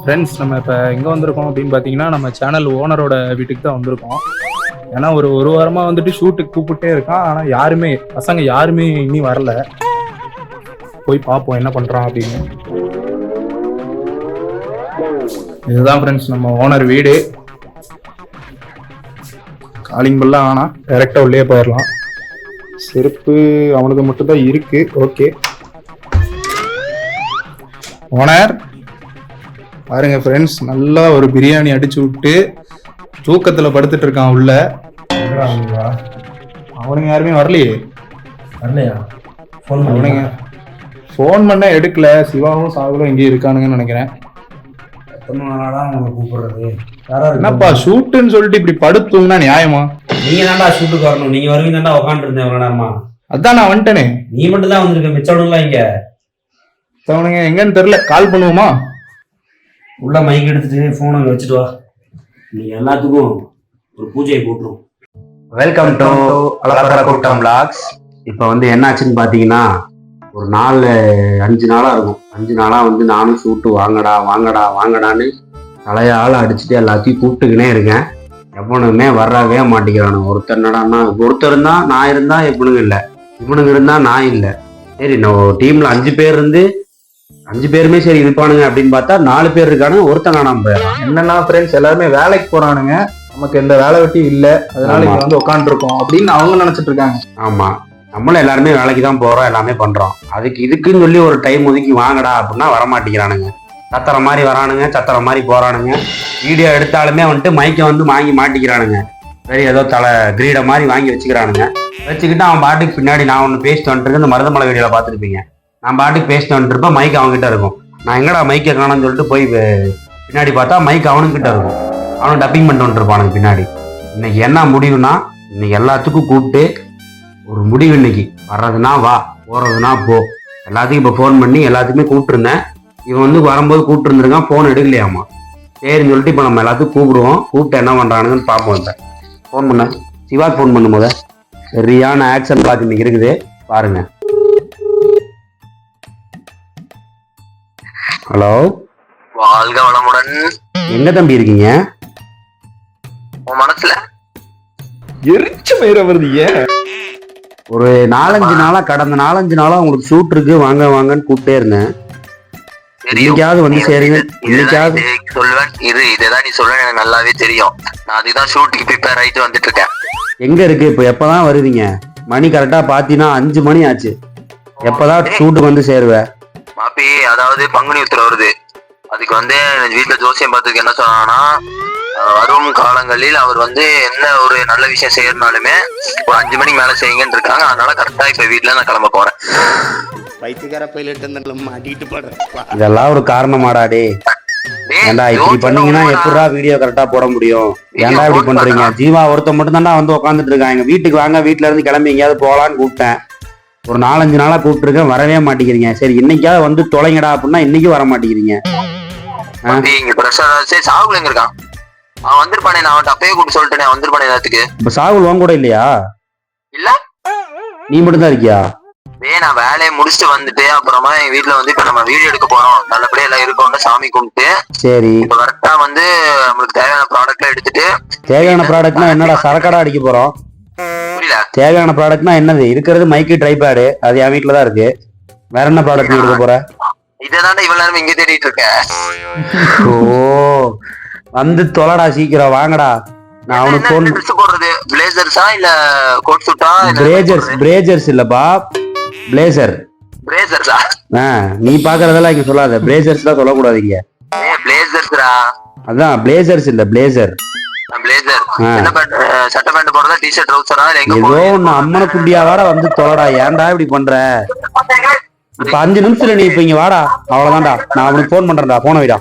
Friends நம்ம இப்போ எங்கே வந்திருக்கோம் அப்படின்னு பார்த்தீங்கன்னா நம்ம சேனல் ஓனரோட வீட்டுக்கு தான் வந்திருக்கோம். ஏன்னா ஒரு வாரமாக வந்துட்டு ஷூட்டுக்கு கூப்பிட்டே இருக்கான். ஆனால் பசங்க யாருமே இன்னும் வரல. போய் பார்ப்போம் என்ன பண்ணுறான் அப்படின்னு. இதுதான் ஃப்ரெண்ட்ஸ் நம்ம ஓனர் வீடு. காலிங் பெல்லாம் ஆனால் டைரெக்டாக உள்ளே போயிடலாம். செருப்பு அவனுக்கு மட்டும்தான் இருக்கு. ஓகே ஓனர் பாருங்க ஃப்ரெண்ட்ஸ், நல்லா ஒரு பிரியாணி அடிச்சு விட்டு தூக்கத்தில் படுத்துட்டு இருக்கான் உள்ள. அவனுங்க யாருமே வரலையே. அவனுங்க ஃபோன் பண்ண எடுக்கல. சிவாவும் சாகுலும் இங்கே இருக்கானுங்கன்னு நினைக்கிறேன். என்னப்பா ஷூட்டுன்னு சொல்லிட்டு இப்படி படுத்துங்கன்னா நியாயமா? நீங்க தான்டா ஷூட்டுக்கு வரணும். நீங்க வருவீங்க தான்டா உட்காந்து இருந்தேன் எவ்வளவு நேரமா. அதான் நான் வந்துட்டேனே. நீ மட்டும் தான் வந்திருக்க, மிச்சவனுங்களா இங்க. அவனுங்க எங்கன்னு தெரியல. கால் பண்ணுவோமா? உள்ள மைக் எடுத்துட்டு போன் அங்க வச்சுட்டு வா. நீங்க எல்லாத்துக்கும் ஒரு பூஜையை போட்டுரும். வெல்கம் டு அலப்பற கூட்டம் விளாக்ஸ். இப்போ என்னாச்சுன்னு பாத்தீங்கன்னா, ஒரு 4-5 நாளா இருக்கும். 5 நாளா நானும் ஷூட்டு வாங்கடா வாங்கடா வாங்கடான்னு தலையால அடிச்சுட்டு எல்லாத்தையும் கூப்பிட்டுக்கினே இருக்கேன். எவனுமே வரவே மாட்டேங்கிறானு. ஒருத்தர் இருந்தா நான் இருந்தா இவனுங்க இல்லை, இவனுங்க இருந்தா நான் இல்லை. சரி, நான் டீம்ல 5 பேர் இருந்து 5 பேருமே சரி இருப்பானுங்க அப்படின்னு பார்த்தா 4 பேர் இருக்கானுங்க, ஒருத்தன் காணாம போயிடறான். என்னன்னா ஃப்ரெண்ட்ஸ் எல்லாருமே வேலைக்கு போறானுங்க, நமக்கு எந்த வேலை வெட்டி இல்ல, அதனால இங்க உட்காந்துருக்கோம் அப்படின்னு அவங்க நினைச்சிட்டு இருக்காங்க. ஆமா, நம்மளும் எல்லாருமே வேலைக்கு தான் போறோம், எல்லாமே பண்றோம். இதுக்குன்னு சொல்லி ஒரு டைம் ஒதுக்கி வாங்கடா அப்படின்னா வரமாட்டேங்கிறானுங்க. சத்திர மாதிரி வரானுங்க, சத்திர மாதிரி போறானுங்க. வீடியோ எடுத்தாலுமே மைக்கை வாங்கி மாட்டிக்கிறானுங்க. சரி, ஏதோ கிரீட மாதிரி வாங்கி வச்சுக்கிறானுங்க. வச்சுக்கிட்டு அவன் பாட்டுக்கு பின்னாடி நான் ஒன்று பேசிட்டு வந்துட்டு இந்த மருதமலை வீடியோல பார்த்துருப்பீங்க. நான் பாட்டுக்கு பேசிட்டு வந்துட்டுருப்பேன், மைக் அவன்கிட்ட இருக்கும். நான் எங்கடா மைக்கை காணும்னு சொல்லிட்டு போய் பின்னாடி பார்த்தா மைக் அவனுக்கிட்ட இருக்கும். அவனும் டப்பிங் பண்ணிட்டு வந்துருப்பானுங்க பின்னாடி. இன்னைக்கு என்ன முடிவுனா, இன்னைக்கு எல்லாத்துக்கும் கூப்பிட்டு ஒரு முடிவு. இன்னைக்கு வர்றதுனா வா, போறதுனா போ. எல்லாத்துக்கும் இப்போ ஃபோன் பண்ணி எல்லாத்துக்குமே கூப்பிட்டுருந்தேன். இவன் வரும்போது கூப்பிட்டு இருந்திருக்கான், ஃபோன் எடுக்கலையாமா. சரின்னு சொல்லிட்டு இப்போ நம்ம எல்லாத்துக்கும் கூப்பிடுவோம். கூப்பிட்டு என்ன பண்றானுங்கன்னு பார்ப்போம். இப்போ ஃபோன் பண்ண சிவாக்கு ஃபோன் பண்ணும் போத சரியான ஆக்ஷன் பார்த்து இன்னைக்கு இருக்குது பாருங்க. ஹலோ, வாழ்க வளமுடன். எங்க தம்பி இருக்கீங்க? உன் மனசுல எரிச்ச மயிர வருது. ஒரு 4-5 நாளா, கடந்த 4-5 நாளா உங்களுக்கு ஷூட் இருக்கு, வாங்க வாங்கன்னு கூப்பிட்டே இருந்தேன். இன்னைக்காவது சேருங்க. இன்னைக்காவது சொல்லுவேன். இதேதான் நீ சொல்ல எனக்கு நல்லாவே தெரியும். நான் அதுதான் ஷூட்டுக்கு ப்ரிப்பேர் ஆயிட்டு வந்துட்டு இருக்கேன். எங்க இருக்கு இப்ப? எப்பதான் வருவீங்க? மணி கரெக்டா பாத்தீங்கன்னா 5 மணி ஆச்சு. எப்பதான் ஷூட்டுக்கு சேருவேன்? மாப்பி, அதாவது பங்குனி உத்திரம் வருது. அதுக்கு வீட்டுல ஜோசியம் பார்த்துக்கு என்ன சொன்னாங்கன்னா, வரும் காலங்களில் அவர் என்ன ஒரு நல்ல விஷயம் செய்யறதுனாலுமே ஒரு 5 மணிக்கு மேல செய்யுங்கன்னு இருக்காங்க. அதனால கரெக்டா இப்ப வீட்டுல நான் கிளம்ப போறேன். இதெல்லாம் ஒரு காரணமாடாடே. ஏண்டா இப்படி பண்ணீங்கன்னா எப்படா வீடியோ கரெக்டா போட முடியும்? ஏன்டா இப்படி பண்றீங்க? ஜீவா ஒருத்த மட்டும் தான்டா உட்காந்துட்டு இருக்காங்க. வீட்டுக்கு வாங்க, வீட்டுல இருந்து கிளம்பி எங்கேயாவது போகலான்னு கூப்பிட்டேன். ஒரு 4-5 நாளா கூப்பிட்டுருக்கேன், வரவே மாட்டேங்கிறீங்க. சரி, இன்னைக்காவது தொலைங்கடா அப்படின்னா இன்னைக்கும் வர மாட்டேங்கிறீங்க. சாகுல் எங்க இருக்கான்? அவன் வந்திருப்பானே, நான் அவன் அப்பயே கூப்பிட்டு சொல்லிட்டேன், வந்திருப்பானே நேரத்துக்கு. இப்ப சாகுல் வாங்க கூட இல்லையா? இல்ல, நீ மட்டும் தான் இருக்கியா? நான் வேலையை முடிச்சுட்டு வந்துட்டு அப்புறமா எங்க வீட்டுல இப்ப நம்ம வீடியோ எடுக்க போறோம், நல்லபடியா எல்லாம் இருக்கோம்னு சாமி கும்பிட்டு. சரி, இப்ப கரெக்டா நம்மளுக்கு தேவையான ப்ராடக்ட் எல்லாம் எடுத்துட்டு. தேவையான ப்ராடக்ட்னா என்னடா? சரக்கடா அடிக்க போறோம்? புரியல. தேவையான ப்ராடக்ட்னா என்னது? இருக்கிறது மைக்கு, ட்ரைபேடு, அது என் வீட்டுல தான் இருக்கு. வேற என்ன ப்ராடக்ட் எடுக்க போற? இதேதாண்டா இவ்வளவு நேரம் இங்க தேடிட்டு இருக்கேன். ஓ, தொலைடா சீக்கிரம், வாங்கடா. நான் அவனுக்கு போன் போடுறது. பிளேசர்ஸா இல்ல கோட் சூட்டா? பிரேஜர்ஸ் இல்லப்பா, பிளேசர். பிரேசர்ஸா? நீ பாக்குறதெல்லாம் இங்க சொல்லாத. பிரேசர்ஸ் தான் சொல்லக்கூடாதீங்க. பிளேசர்ஸ்ரா. அதான் பிளேசர்ஸ் இல்ல, பிளேசர். பிளேசர் என்ன சட்டை பேண்ட் போடுறதா, டி-ஷர்ட் ட்ரவுசரா? ஏதோ ஒண்ணு அம்மன குண்டியா வாட தொலைடா. ஏன்டா இப்படி பண்ற? இப்ப 5 நிமிஷத்துல நீ இப்ப இங்க வாடா, அவ்வளவுதான்டா. நான் அவனுக்கு போன் பண்றேன்டா, போன வைடா.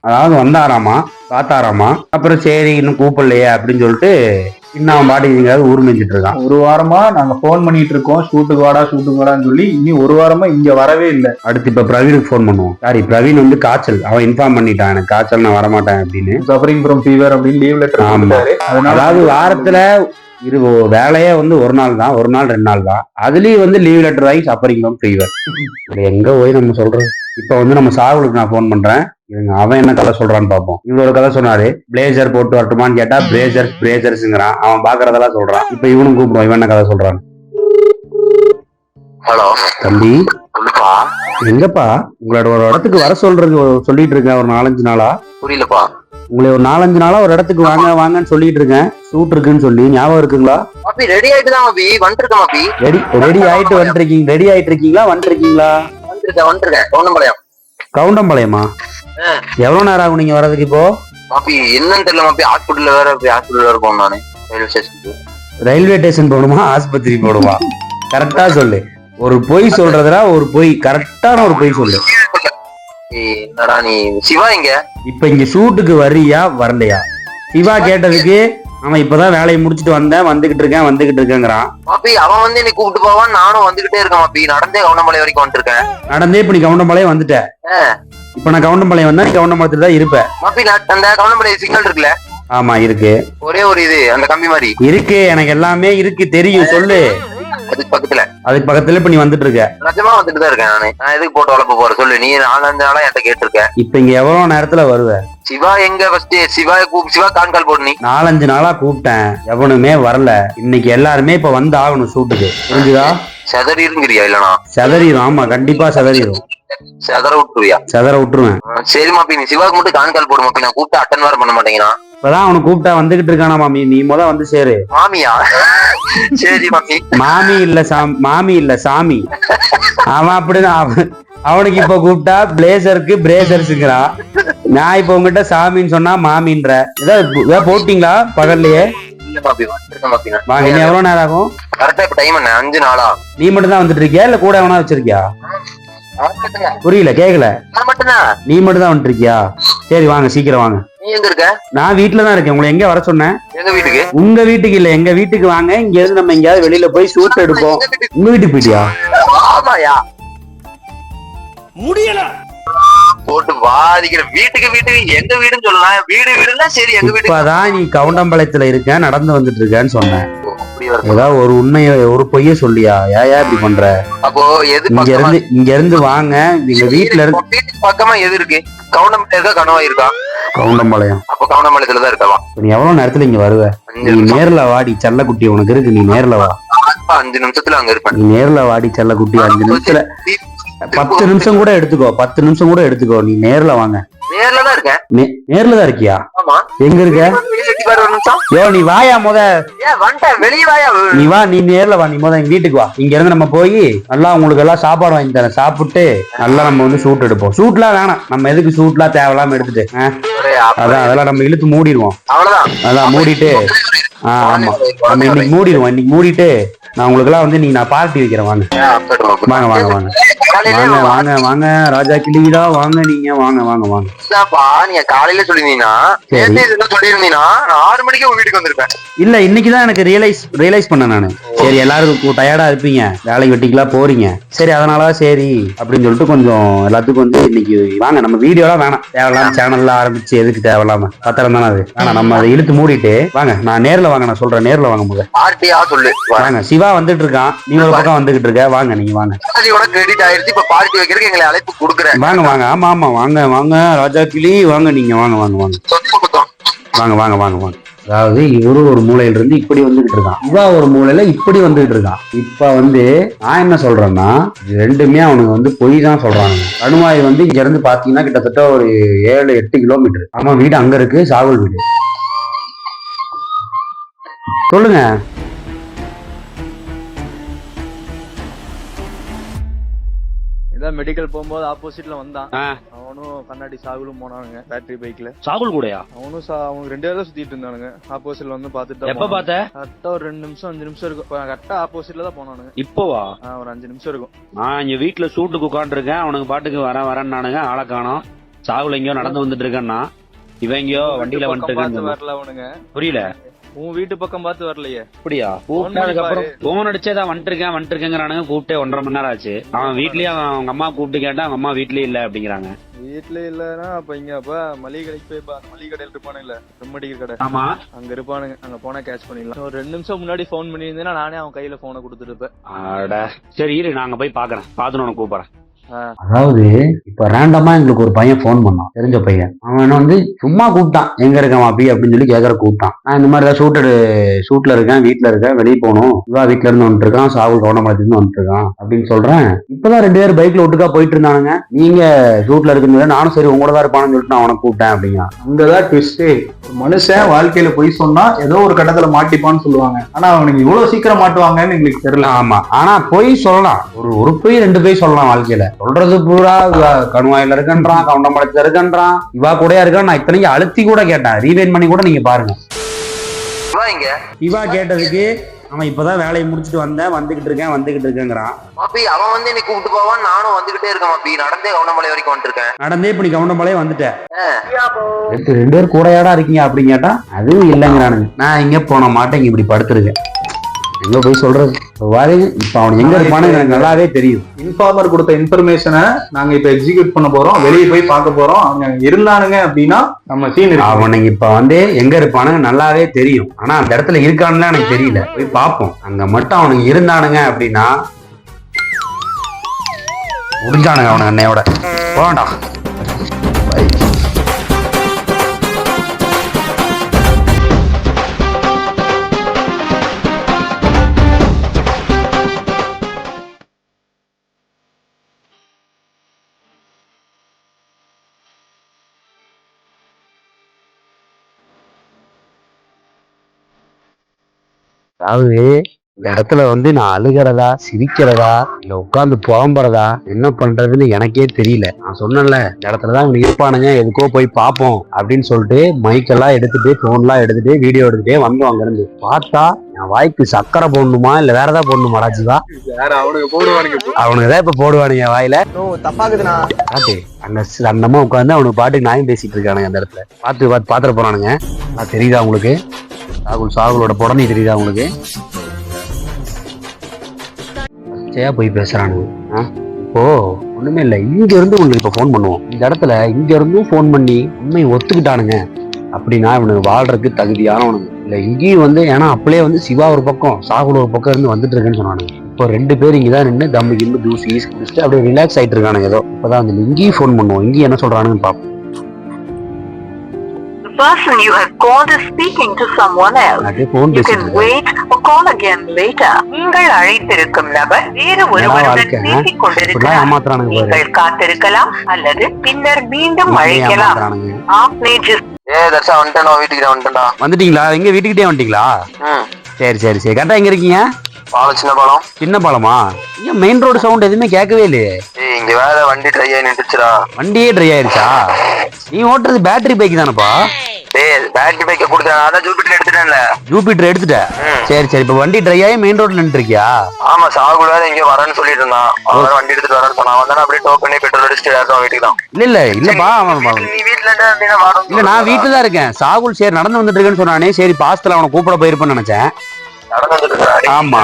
அதாவது வந்தாராமா, பார்த்தாராமா. அப்புறம் சரி இன்னும் கூப்பிடலையே அப்படின்னு சொல்லிட்டு இன்னும் அவன் பாட்டுக்கு ஊர் மேய்ஞ்சிட்டு இருக்கான். ஒரு வாரமா நாங்க போன் பண்ணிட்டு இருக்கோம், ஷூட்டுக்கு வாடான்னு சொல்லி. இனி ஒரு வாரமா இங்க வரவே இல்லை. அடுத்து இப்ப பிரவீனுக்கு போன் பண்ணுவோம். சாரி, பிரவீன் காய்ச்சல். அவன் இன்ஃபார்ம் பண்ணிட்டான், எனக்கு காய்ச்சல், நான் வரமாட்டேன் அப்படின்னு. சஃபரிங் ஃப்ரம் ஃபீவர் அப்படின்னு லீவ் லெட்டர். அதாவது வாரத்துல வேலையே ஒரு நாள் தான், 1 நாள் 2 நாள் தான். அதுலயும் லீவ் லெட்டர் வாங்கி சஃபரிங் ஃப்ரம் ஃபீவர். எங்க போய் நம்ம சொல்றது? இப்ப வந்து நம்ம சாகுலுக்கு நான் போன் பண்றேன். இவங்க அவன் என்ன கதை சொல்றான்னு பார்ப்போம். இவங்க ஒரு கதை சொன்னாரு, பிளேசர் போட்டு வரட்டுமான்னு கேட்டா பிரேசர்ஸ்ங்கிறான். அவன் பாக்குறதெல்லாம் சொல்றான். இப்ப இவனும் கூப்பிடுவான், இவன் என்ன கதை சொல்றான். ஹலோ தம்பி, சொல்லுப்பா. எங்கப்பா உங்களோட ஒரு இடத்துக்கு வர சொல்லிட்டு இருக்கேன் ஒரு 4-5 நாளா. புரியலப்பா. உங்களை ஒரு 4-5 நாளா ஒரு இடத்துக்கு வாங்கன்னு சொல்லிட்டு இருக்கேன். ஷூட் இருக்குன்னு சொல்லி ஞாபகம் இருக்குங்களா? மாப்பி ரெடி ஆயிட்டு தான் மாப்பி வந்துருக்கேன். மாப்பி ரெடி ஆயிட்டு இருக்கீங்களா? வந்துருக்கேன். கவுண்டம்பாளையமா? எவ்வளவு நேரம் ஆகும் நீங்க வர்றதுக்கு? இப்போ மாப்பி என்னன்னு தெரியல மாப்பி. ஹாஸ்பிட்டல்ல இருக்கோம் நானு. ரயில்வே ஸ்டேஷன் போகணுமா, ஆஸ்பத்திரி போகணுமா? கரெக்டா சொல்லு. ஒரு பொய் சொல்றதுல ஒரு பொய், கரெக்டான ஒரு பொய் சொல்லு. என்னடா நீ சிவா இங்க? இப்ப இங்க ஷூட்டுக்கு வர்றியா வரலையா? சிவா கேட்டதுக்கு அவன் இப்பதான் வேலையை முடிச்சிட்டு வந்துகிட்டு இருக்கேங்கிறான். மாப்பி அவன் வந்து என்னை கூப்பிட்டு போவான், நானும் வந்துகிட்டே இருக்கேன் மாப்பி. நடந்தே கவுண்டம்பாளையம் வரைக்கும் வந்துருக்கேன். நடந்தே இப்ப நீ கவுண்டம்பாளையம் வந்துட்ட. இப்ப நான் கவுண்டம்பாளையம் வந்தா நீ கவுண்டம்பாளையத்துல தான் இருப்ப. மாப்பி அந்த கவுண்டம்பாளையம் சிக்னல் இருக்குல்ல? ஆமா இருக்கு. ஒரே ஒரு இது அந்த கம்பி மாதிரி இருக்கு. எனக்கு எல்லாமே இருக்கு, தெரியும். சொல்லு. அதுக்கு பக்கத்துல இப்ப நீ வந்துட்டு இருக்க. நிஜமா வந்துட்டு தான் இருக்கேன் நானு. நான் எதுக்கு போட்டு வளர்ப்ப போற சொல்லு. நீ 4-5 நாளா என்கிட்ட கேட்டிருக்க. இப்ப இங்க எவ்வளவு நேரத்துல வருவ? சிவா எங்க? ஃபர்ஸ்ட் சிவா கால் போடு. நீ 4-5 நாளா கூப்பிட்டேன், எவனுமே வரல. இன்னைக்கு எல்லாருமே இப்ப வந்து ஆகணும் ஷூட்டுக்கு, புரிஞ்சுதா? செதறிருங்கிறியா? இல்லனா செதறிடும். ஆமா கண்டிப்பா செதறிடும். செதற விட்டுருவேன். சரி மாப்பி, நீ சிவாக்கு மட்டும் கால் போடு மாப்பி. நான் கூப்பிட்டு அட்டன் வேற பண்ண மாட்டேங்கிறான். இப்பதான் அவனு கூப்பிட்டா வந்துகிட்டு இருக்கானா மாமி. நீ வந்து சேரு. மாமியா? சரி மாமி. மாமி இல்ல சாமி. அவன் அப்படிதான். அவனுக்கு இப்ப கூப்பிட்டா பிளேசருக்கு பிரேசர்ஸ்ங்கிறான். நான் இப்ப உங்ககிட்ட சாமின்னு சொன்னா மாமின்ற. ஏதாவது போட்டீங்களா பகல்லையே? வாங்க. இன்னும் எவ்வளவு நேரம் ஆகும்? கரெக்டா இப்ப டைம் என்ன? 5 நாளா? நீ மட்டும் தான் வந்துட்டு இருக்கியா இல்ல கூட எவனா வச்சிருக்கியா? புரியல, கேக்கல. நீ மட்டும் தான் வந்துட்டு இருக்கியா? சரி வாங்க, சீக்கிரம் வாங்க. நீ எங்க இருக்க? நான் வீட்டுலதான் இருக்கேன். உங்களை எங்க வர சொன்னேன்? எங்க வீட்டுக்கு? உங்க வீட்டுக்கு இல்ல, எங்க வீட்டுக்கு வாங்க. இங்க இருந்து நம்ம எங்கயாவது வெளியில போய் ஷூட் எடுப்போம். உங்க வீட்டுக்கு போயிட்டியா? ஆமாயா, முடியல போட்டு வாதிக்கிற. வீட்டுக்கு எங்க வீடுன்னு சொல்லலாம். வீடுன்னா சரி எங்க வீடு. இப்பதான் நீ கவுண்டம்பாளையத்துல இருக்க, நடந்து வந்துட்டு இருக்கேன்னு சொன்னேன். ஏதாவது ஒரு உண்மைய ஒரு பொய்ய சொல்லியா? ஏன் இப்படி பண்ற? அப்போ எது இங்க இருந்து வாங்க. எங்க வீட்டுல இருந்து வீட்டுக்கு பக்கமா எது இருக்கு? கவுண்டம்பாளையம் இருக்கா, கனவா இருக்கா? கவுண்டம்பாளையம். அப்ப கவுண்டம்பாளையத்துலதான் இருக்கலாம். நீ எவ்வளவு நேரத்துல இங்க வருவ? நீ நேர்ல வாடி செல்லக்குட்டி, உனக்கு இருக்கு. நீ நேர்ல வா. 5 நிமிஷத்துல அங்க இருப்பேன். நீ நேர்ல வாடி செல்லக்குட்டி. 5 நிமிஷத்துல 10 நிமிஷம் கூட எடுத்துக்கோ. 10 நிமிஷம் கூட எடுத்துக்கோ. நீ நேர்ல வாங்க. நேர்ல தான் இருக்கேன். நேர்ல தான் இருக்கியா? ஆமா. எங்க இருக்க? யோ நீ வாயா வெளியே வாயா. நீ வா, நீ நேர்ல வா. நீ எங்க வீட்டுக்கு வா. இங்க இருந்து நம்ம போய் நல்லா உங்களுக்கு எல்லாம் சாப்பாடு வாங்கி தரேன். சாப்பிட்டு நல்லா நம்ம வந்து ஷூட் எடுப்போம். ஷூட்லாம் வேணாம். நம்ம எதுக்கு ஷூட்லாம் தேவையில்லாம எடுத்துட்டு அதெல்லாம் நம்ம இழுத்து மூடிடுவோம். அதான் மூடிட்டு ஆமா நம்ம இன்னைக்கு மூடிட்டு நான் உங்களுக்கு எல்லாம் வந்து நான் பார்ட்டி வைக்கிறேன். வாங்க வாங்க வாங்க வாங்க வாங்க வாங்க வாங்க ராஜா கிளிடா வாங்க. நீங்க வாங்க வாங்க வாங்க. நீங்க காலையில சொல்லிருந்தீங்கன்னா 6 மணிக்கு உங்க வீட்டுக்கு வந்திருப்பேன். இல்ல இன்னைக்குதான் எனக்கு ரியலைஸ் பண்ண நானு. சரி எல்லாரும் டயர்டா இருப்பீங்க, வேலைக்கு வெட்டிக்கலாம் போறீங்க. சரி அதனால சரி அப்படின்னு சொல்லிட்டு கொஞ்சம் எல்லாத்துக்கும் வந்து இன்னைக்கு வாங்க. நம்ம வீடியோலாம் வேணாம், தேவையில்லாம சேனல்ல ஆரம்பிச்சு எதுக்கு தேவையில்லாம பத்திரம் தானே அது. ஆனா நம்ம அதை இழுத்து மூடிட்டு வாங்க. நான் நேர்ல வாங்க. நான் சொல்றேன் நேர்ல வாங்க. முதல்ல சொல்லு வாங்க. சிவா வந்துட்டு இருக்கான், நீ ஒரு பக்கம் வந்துகிட்டு இருக்க. வாங்க நீங்க வாங்க. கிரெடிட் ஆயிருச்சு. இப்ப பார்ட்டி வைக்கிறதுக்கு எங்களை அழைப்பு கொடுக்குறேன். வாங்க வாங்க. ஆமா ஆமா வாங்க வாங்க ராஜா கிளி வாங்க. நீங்க வாங்க வாங்க வாங்க வாங்க வாங்க வாங்க வாங்க. அதாவது இவரு ஒரு மூலையில இருந்து இப்படி வந்துகிட்டு இருக்கான், இவா ஒரு மூலையில இப்படி வந்துகிட்டு இருக்கான். இப்ப வந்து நான் என்ன சொல்றேன்னா ரெண்டுமே அவனுக்கு வந்து பொய் தான் சொல்றானுங்க. கணுவாய் வந்து இங்க இருந்து பாத்தீங்கன்னா கிட்டத்தட்ட ஒரு 7-8 கிலோமீட்டர். ஆமா வீடு அங்க இருக்கு, சாகுல் வீடு. சொல்லுங்க. மெடிக்கல் போகும்போது ஆப்போசிட்ல வந்தான். அவனும் கண்ணாடி சாகுலும் போனானுங்க பேட்டரி பைக்ல. சாகுல் கூடயா? அவனும் அவங்க 2 பேரும் சுத்திட்டு இருந்தானுங்க. ஆப்போசிட்ல வந்து பாத்துட்டு எப்ப பாத்த? கரெக்டா ஒரு 2 நிமிஷம் 5 நிமிஷம் இருக்கும். கரெக்டா ஆப்போசிட்ல தான் போனானுங்க. இப்போவா? ஒரு 5 நிமிஷம் இருக்கும். நான் இங்க வீட்டுல சூட்டுக்கு உட்காந்துருக்கேன். அவனுக்கு பாட்டுக்கு வரேன்னானுங்க. ஆளை காணோம். சாகுல எங்கயோ நடந்து வந்துட்டு இருக்கேன்னா இவன் எங்கயோ வண்டியில வந்துட்டு வரல. அவனுங்க புரியல. உன் வீட்டு பக்கம் பார்த்து வரலையே. அப்படியா? கூப்பிட்டதுக்கு அப்புறம் போன் அடிச்சேதான் வந்துருக்கேங்கிறானுங்க. கூப்பிட்டே 1.5 மணி நேரம் ஆச்சு. அவன் வீட்லயும் அவங்க அம்மா கூப்பிட்டு கேட்டா அவங்க அம்மா வீட்லயே இல்ல அப்படிங்கிறாங்க. வீட்டுல இல்லன்னா அப்ப இங்க மளிகை கடைக்கு போய் மளிகை கடையில் இருப்பானுங்களே, செம்மடிக்கிற கடை. ஆமா அங்க இருப்பானுங்க. அங்க போனா கேட்ச் பண்ணிடலாம். ஒரு 2 நிமிஷம் முன்னாடி போன் பண்ணியிருந்தேன்னா நானே அவன் கையில போனை கொடுத்துட்டு இருப்பேன். சரி இரு, நாங்க போய் பாக்குறேன். பாத்துன்னு உனக்கு கூப்பிடுறேன். அதாவது இப்ப ரேண்டமா எங்களுக்கு ஒரு பையன் போன் பண்ணான், தெரிஞ்ச பையன். அவன் வந்து சும்மா கூப்பிட்டான், எங்க இருக்கான் அப்படி அப்படின்னு சொல்லி கேட்கற கூப்பிட்டான். நான் இந்த மாதிரி தான் ஷூட்ல இருக்கேன், வீட்டுல இருக்கேன், வெளியே போகணும், இவா வீட்டுல இருந்து வந்துட்டு இருக்கான், சாகுல் கவுண்டமலத்துல இருந்து வந்துட்டு இருக்கான் அப்படின்னு சொல்றேன். இப்பதான் 2 பேரும் பைக்ல ஒட்டுக்கா போயிட்டு இருந்தானுங்க. நீங்க ஷூட்ல இருக்கும்போது நானும் சரி உங்களோட தான் இருப்பானு சொல்லிட்டு நான் அவனை கூப்பிட்டேன் அப்படிங்க. அங்கதான் ட்விஸ்டே. ஒரு மனுஷன் வாழ்க்கையில போய் சொன்னா ஏதோ ஒரு கட்டத்துல மாட்டிப்பான்னு சொல்லுவாங்க. ஆனா அவனுக்கு இவ்வளவு சீக்கிரம் மாட்டுவாங்கன்னு எங்களுக்கு தெரியல. ஆமா, ஆனா பொய் சொல்லலாம், ஒரு பொய் 2 பொய் சொல்லலாம் வாழ்க்கையில. சொல்றது பூரா கணுவாயில இருக்கன்றான், கவுண்டமலத்துல இருக்கன்றான், இவா கூடயா இருக்கான். நான் இத்தனைக்கு அழுத்தி கூட கேட்டேன், ரீவைன் பண்ணி கூட நீங்க பாருங்க. இவா கேட்டதுக்கு அவன் இப்பதான் வேலையை முடிச்சுட்டு வந்தேன், வந்துகிட்டு இருக்கேங்கிறான். மாப்பி அவன் வந்து என்னை கூப்பிட்டு போவான், நானும் வந்துகிட்டே இருக்கேன் மாப்பி. நடந்தே கவுண்டமலை வரைக்கும் வந்துருக்கேன். நடந்தே இப்ப நீ கவுண்டமலையே வந்துட்டேன். 2 பேர் கூடையாடா இருக்கீங்க அப்படின்னு கேட்டா அதுவும் இல்லைங்கிறானுங்க. நான் இங்க போன மாட்டேன், இப்படி படுத்துருக்கேன். எங்க போய் சொல்றது பாருங்க. இப்ப அவன் எங்க இருப்பானு எனக்கு நல்லாவே தெரியும். இன்ஃபார்மர் கொடுத்த இன்ஃபர்மேஷனை நாங்க இப்ப எக்ஸிக்யூட் பண்ண போறோம், வெளியே போய் பார்க்க போறோம். அவங்க இருந்தானுங்க அப்படின்னா நம்ம சீன் இருக்கு. அவனுக்கு இப்ப வந்து எங்க இருப்பானுங்க நல்லாவே தெரியும். ஆனா அந்த இடத்துல இருக்கானுலாம் எனக்கு தெரியல, போய் பார்ப்போம். அங்க மட்டும் அவனுக்கு இருந்தானுங்க அப்படின்னா முடிஞ்சானுங்க அவனுக்கு அன்னையோட. போடா அதாவது இந்த இடத்துல வந்து நான் அழுகிறதா, சிரிக்கிறதா, இல்ல உட்காந்து புலம்புறதா, என்ன பண்றதுன்னு எனக்கே தெரியல. நான் சொன்னேன்ல, இந்த இடத்துலதான் இவங்க இருப்பானுங்க, எதுக்கோ போய் பார்ப்போம் அப்படின்னு சொல்லிட்டு மைக்கெல்லாம் எடுத்துட்டு, போன்லாம் எடுத்துட்டு, வீடியோ எடுத்துட்டே வந்தோம். அங்க இருந்து பார்த்தா என் வாய்க்கு சக்கரை போடணுமா இல்ல வேற ஏதாவது போடணுமா ராஜிவா? அவனுக்கு தான் இப்ப போடுவானுங்க வாயில. பாட்டு அங்க அந்தமா உட்காந்து அவனுக்கு பாட்டுக்கு நாயும் பேசிட்டு இருக்கானுங்க அந்த இடத்துல. பாத்துற போறானுங்க. தெரியுதா உங்களுக்கு? சாகுலோட புடனி தெரியுதா உங்களுக்கு? போய் பேசுறானுங்க. இப்போ ஒண்ணுமே இல்ல, இங்க இருந்து உங்களுக்கு இப்ப போன் பண்ணுவோம். இந்த இடத்துல இங்க இருந்தும் போன் பண்ணி உண்மையை ஒத்துக்கிட்டானுங்க அப்படின்னா இவனுக்கு வாழ்றதுக்கு தகுதியானவனுங்க. இல்ல இங்கேயும் வந்து ஏன்னா அப்படியே வந்து சிவா ஒரு பக்கம், சாகுல் ஒரு பக்கம் இருந்து வந்துட்டு இருக்குன்னு சொன்னானுங்க. இப்போ 2 பேர் இங்கதான் நின்று தம்மு கிம்பு ஜூஸ் ஈஸ் குடிச்சுட்டு அப்படியே ரிலாக்ஸ் ஆயிட்டு இருக்கானுங்க. ஏதோ இப்பதான் வந்து இங்கேயும் போன் பண்ணுவோம், இங்கேயும் என்ன சொல்றானுன்னு பாப்போம். person you have called is speaking to someone else. You can wait or call again later. நீங்கள் அழைத்திருக்கும் நபர் வேறு ஒருவருடன் பேசிக் கொண்டிருக்கிறார். நீங்கள் காத்திருக்கலாம் அல்லது பின்னர் மீண்டும் அழைக்கலாம். தர்ஷா வந்துட்டா, வீட்டுக்கிட்ட வந்துட்டா. வந்துட்டீங்களா? எங்க வீட்டுக்கிட்டே வந்துட்டீங்களா? சரி சரி சரி. கரெக்டா எங்க இருக்கீங்க? பாலம் சின்ன பாலம். சின்ன பாலமா? ஏன் மெயின் ரோடு சவுண்ட் எதுவுமே கேட்கவே இல்லையே. இங்க வேற வண்டி ட்ரை ஆகி நின்றுச்சுடா. வண்டியே ட்ரை ஆயிடுச்சா? நீ ஓட்டுறது பேட்டரி பைக் தானப்பா? பேட்டரி பைக்க கொடுத்தேன், அதான் ஜூபிட்டர் எடுத்துட்டேன்ல. ஜூபிட்டர் எடுத்துட்ட? சரி சரி. இப்ப வண்டி ட்ரை ஆகி மெயின் ரோட்ல நின்று இருக்கியா? ஆமா, சாகுல் வேற இங்க வரேன்னு சொல்லிட்டு இருந்தான். அவன் வண்டி எடுத்துட்டு வரேன்னு சொன்னான். வந்தா அப்படியே டோப் பண்ணி பெட்ரோல் அடிச்சுட்டு வீட்டுக்கு தான். இல்ல இல்லப்பா, நீ வீட்டுல இருந்தா இல்ல நான் வீட்டுல தான் இருக்கேன். சாகுல் சரி நடந்து வந்துட்டு இருக்கேன்னு சொன்னானே, சரி பாஸ்தல அவனை கூப்பிட போயிருப்பேன்னு நினைச்சேன். ஆமா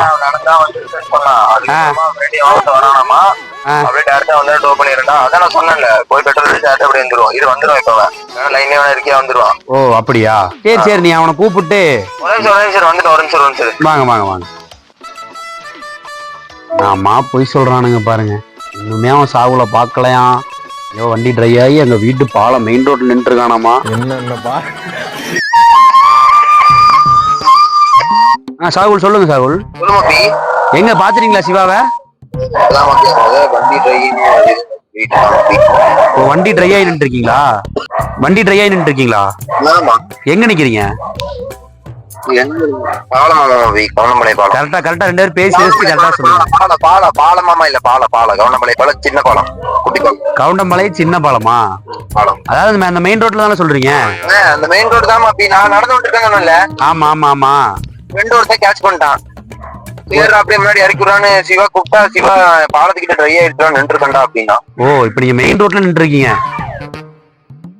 ஓ அப்படியா? சரி சரி. நீ அவனை கூப்பிட்டு வாங்க வாங்க வாங்க. ஆமா பொய் சொல்றானுங்க பாருங்க. இன்னுமே அவன் சாகுல பாக்கலையா? ஐயோ வண்டி ட்ரை ஆகி எங்க வீட்டு பாலம் மெயின் ரோட்ல நின்று இருக்கானாமா. என்னப்பா சாகுல் சொல்லுங்க. சாகுல் எங்க பாத்துறீங்களா சிவாவை? வண்டி ட்ரை ஆகி நின்று இருக்கீங்களா? வண்டி ட்ரை ஆகி நின்று இருக்கீங்களா? எங்க நிக்கிறீங்க? கரெக்டா கரெக்டா 2 பேரும் பேசி கரெக்டா சொல்லுங்க. பாலமாமா இல்ல கவுண்டமலை பாலம், சின்ன பாலம், குட்டி பாலம். கவுண்டமலை சின்ன பாலமா? அதாவது அந்த மெயின் ரோட்ல தானே சொல்றீங்க? அந்த மெயின் ரோடு தான் நான் நடந்து விட்டுருக்கேன். ஆமா ஆமா ஆமா. ரெண்டு ஒருத்தன் கேட்ச் பண்ணிட்டான். அப்படியே முன்னாடி இறக்கிடுறான்னு சிவா கூப்பிட்டா, சிவா பாலத்துக்கிட்ட ட்ரை ஆயிடுறான்னு நின்றுக்கண்டா அப்படின்னா. ஓ இப்ப நீங்க மெயின் ரோட்ல நின்று இருக்கீங்க?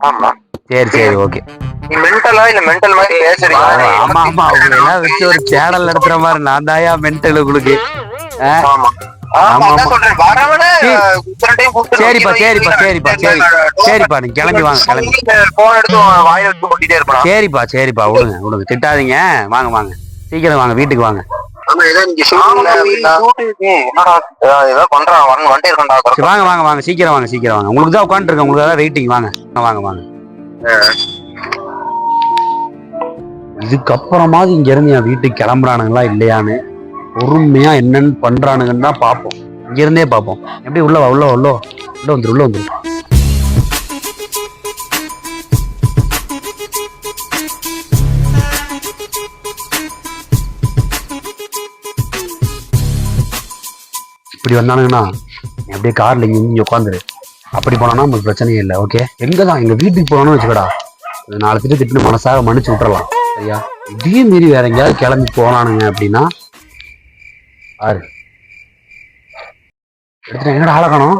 ஆமா. சரி சரி ஓகே. நீ மென்டலா இல்ல மென்டல் மாதிரி பேசுறீங்க? ஆமா ஆமா. அவங்க எல்லாம் வச்சு ஒரு சேனல் நடத்துற மாதிரி நான் தாயா மென்டல் உங்களுக்கு. ஆமா சரிப்பா சரிப்பா சரிப்பா சரி சரிப்பா. நீங்க கிளம்பி வாங்க, கிளம்பி. போன் எடுத்து வாயில வச்சு கொட்டிட்டே இருப்பான். சரிப்பா சரிப்பா. விடுங்க விடுங்க, திட்டாதீங்க. வாங்க வாங்க, சீக்கிரம் வாங்க, வீட்டுக்கு வாங்க. ஏதோ பண்றான் வந்துட்டே இருக்கா. சரி, வாங்க வாங்க வாங்க, சீக்கிரம் வாங்க சீக்கிரம் வாங்க. உங்களுக்கு தான் உட்காந்துருக்கேன், உங்களுக்கு தான் வெயிட்டிங். வாங்க வாங்க வாங்க. இதுக்கப்புறமாவது இங்க இருந்து என் வீட்டுக்கு கிளம்புறானுங்களா இல்லையான்னு பொறுமையா என்னன்னு பண்றானுங்கன்னு தான் பார்ப்போம். இங்க இருந்தே பார்ப்போம். எப்படி உள்ள வா, உள்ள உள்ள உள்ள வந்துரு, உள்ள வந்துரு. இப்படி வந்தானுங்கன்னா நீ அப்படியே கார்ல இங்க உட்காந்துரு. அப்படி போனோம்னா நமக்கு பிரச்சனையே இல்லை. ஓகே, எங்கதான் எங்க வீட்டுக்கு போனோம்னு வச்சுக்கடா, 4 திட்டு மனசாக மன்னிச்சு விட்டுறலாம். சரியா? இதையும் மீறி வேற எங்கேயாவது கிளம்பி போனானுங்க அப்படின்னா ஆறு எடுத்துட்டேன். என்னடா ஆளை காணோம்?